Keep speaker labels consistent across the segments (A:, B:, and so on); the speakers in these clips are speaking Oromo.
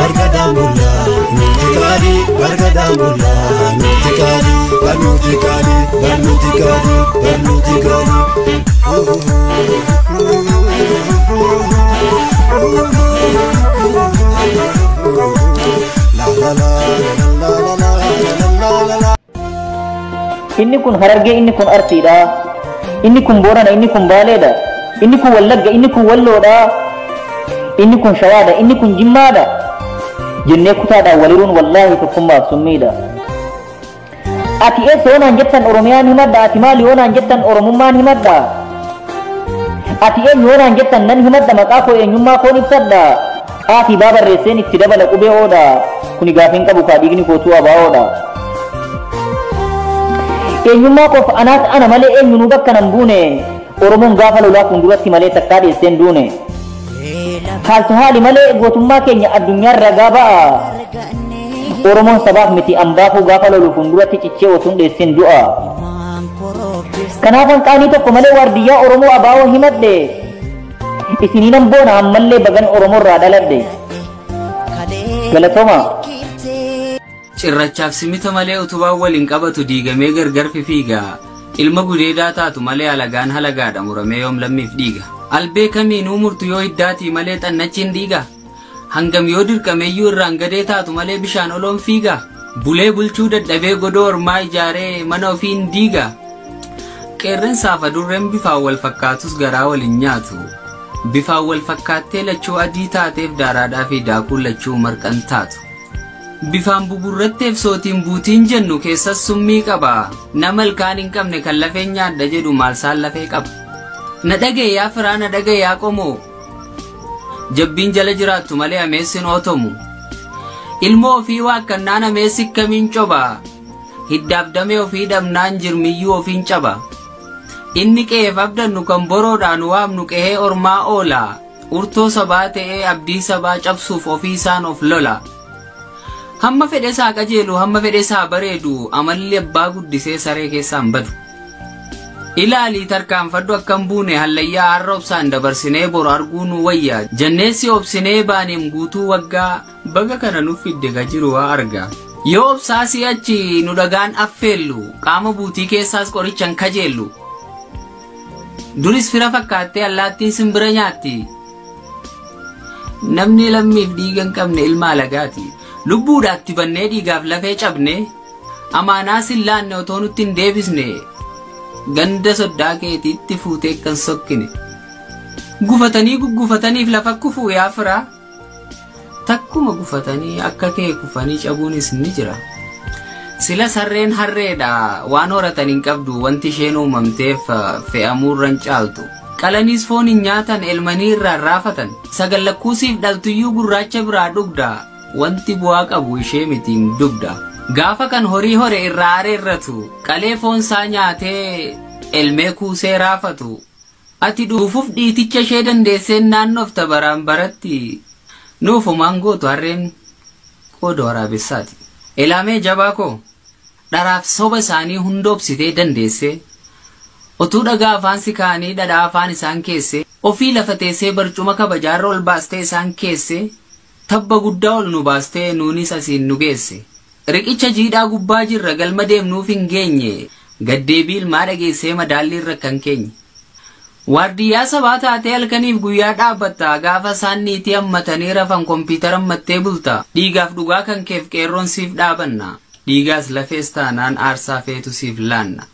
A: barkadamulla nutikali barkadamulla nutikali barnutikali barnutikali barnutikali la la la la la la la.
B: Inni kun Hararge, inni kun Arsiidha, inni kun Boorana, inni kun Baaleedha, inni kun Wallagga, inni kun Walloodha, inni kun Shawaadha, inni kun Jimmaadha. Jennee kutaadhaan waliruun wallaahi tokkummaaf summiidha. Ati eessa yoonaan jettan Oromiyaan himadha, ati maali yoonaan jettan Oromummaan himadha. Ati eenyu yoonaan jettan nan himadha, maqaa koo eenyummaa koon ibsadha. Ati baabarreesseen itti dabala qubee oodha, kuni gaafin qabu kaa dhiigni kootuu abaa'oodha. Eenyummaa koof anaas ana malee eenyu nu bakka nan buune, Oromoon gaafa lolaa fuulduratti malee takkaa dheesseen duune. Haaltu haali malee gootummaa keenya addunyaan ragaa ba'a. Oromoon sabaaf miti ambaafuu gaafa lolu fuulduratti cichee otuun dheesseen du'a. Kanaafan qaanii tokko malee waardiyyaa Oromoo abaa'oo himadhe. Isiniinan boona ammallee bagan Oromoorraa dhaladhe. Galatoma.
C: Cirrachaaf simita malee utubaan waliin qabatu diigamee gargar fiiga. Ilma gudeedaa taatu malee alagaan halagaadha muramee yoom lammiif dhiiga. Albee kamiinuu murtu yoo hiddaatii malee xannachiin dhiiga. Hangam yoo dirqameeyyuu irraan gadee taatu malee bishaan oloon fiiga. Bulee bulchuu dadhabee godoo ormaa ijaaree mana ofiin diiga. Qeerransaaf adurreen bifaan wal fakkaatus garaa waliin nyaatu. Bifaan wal fakkaattee lachuu adii taateef daaraadhaa fi daakuun lachuu marqan taatu. Bifaan buburratteef sootiin buutiin jennu keessas summii qaba. Nama ilkaan hin qabne kan lafeen nyaadha jedhu maalsaan lafee qaba. Na dhagee yaa firaa na dhagee yaa qomoo. Jabbiin jala jiraattu malee ameessin ootomu. Ilmoo ofii waakkannaan ameessi kamiin coba. Hiddaaf damee ofii dhabnaan jirmiyyuu ofiin caba. Inni qe'eef abdannu kan boroodhaan waamnu qe'ee ormaa oola. Urtoo sabaa ta'ee abdii sabaa cabsuuf ofii isaan of lola. Hamma fedhe isaa qajeelu hamma fedhe isaa bareedu amalli abbaa guddisee saree keessaan badu. Ilaalii tarkaanfadhu akkam buune hallayyaa har'a obsaan dabarsinee boru arguu nu wayya. Janneessi obsinee baaniim guutuu waggaa baga kana nuuf fidde ka jiru waa arga. Yoo obsaa si'achi nu dhagaan affeellu qaama buutii keessaas qorichan kajeellu. Duris fira fakkaattee allaattiin simbira nyaatti. Namni lammiif dhiigan qabne ilma alagaati. Lubbuudhaatti bannee dhiigaaf lafee cabne amaanaa sillaanne otoo nutti hin deebisne ganda soddaa keetiitti fuutee kan sokkine gufatanii guggufataniif lafa kufuu yaa firaa takkuma gufatanii akka kee kufanii cabuunis ni jira. Sila sarreen harreedha waan horatan hin qabdu wanti isheen uumamteef fe'amuurran caaltu. Qalaniis foon hin nyaatan elmanii irraan raafatan sagallakkuusiif dhaltuyyuu gurraacha biraa dhugda. Wanti bu'aa qabu ishee mitiin dugda. Gaafa kan horii hore irraa areerratu qalee foonsaa nyaatee elmee kuusee raafatu. Ati dhuufuuf dhiiticha ishee dandeesseen naannoof tabaraan baratti nuufumaan gootu harreen qooda waraabessaati. Elaamee jabaa koo dharaaf soba isaanii hundoobsitee dandeesse. Otuu dhagaa afaan si kaanii dhadhaa afaan isaan keesse ofii lafa teessee barcuma kabajaarra ol baastee isaan keesse. Tabba guddaa ol nu baastee nuunis asiin nu geesse. Riqicha jiidhaa gubbaa jirra galma deemnuuf hin geenye. Gaddeebii ilmaa dhageessee madaalli irra kan keenye. Waardiyyaa sabaa taatee halkaniif guyyaa dhaabbatta gaafa isaan niitii hammatanii rafan kompiitara hammattee bulta. Dhiigaaf dhugaa kan keef qeerroon siif dhaabanna. Dhiigaas lafees taanaan aarsaa feetu siif laanna.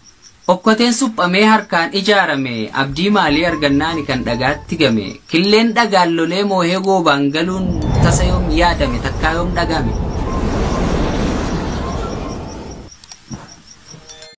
C: Okkoteen suphamee harkaan ijaarame abdii maalii argannaani kan dhagaatti game. Killeen dhagaan lolee moohee goobaan galuun tasa yoom yaadame takkaa yoom dhagame.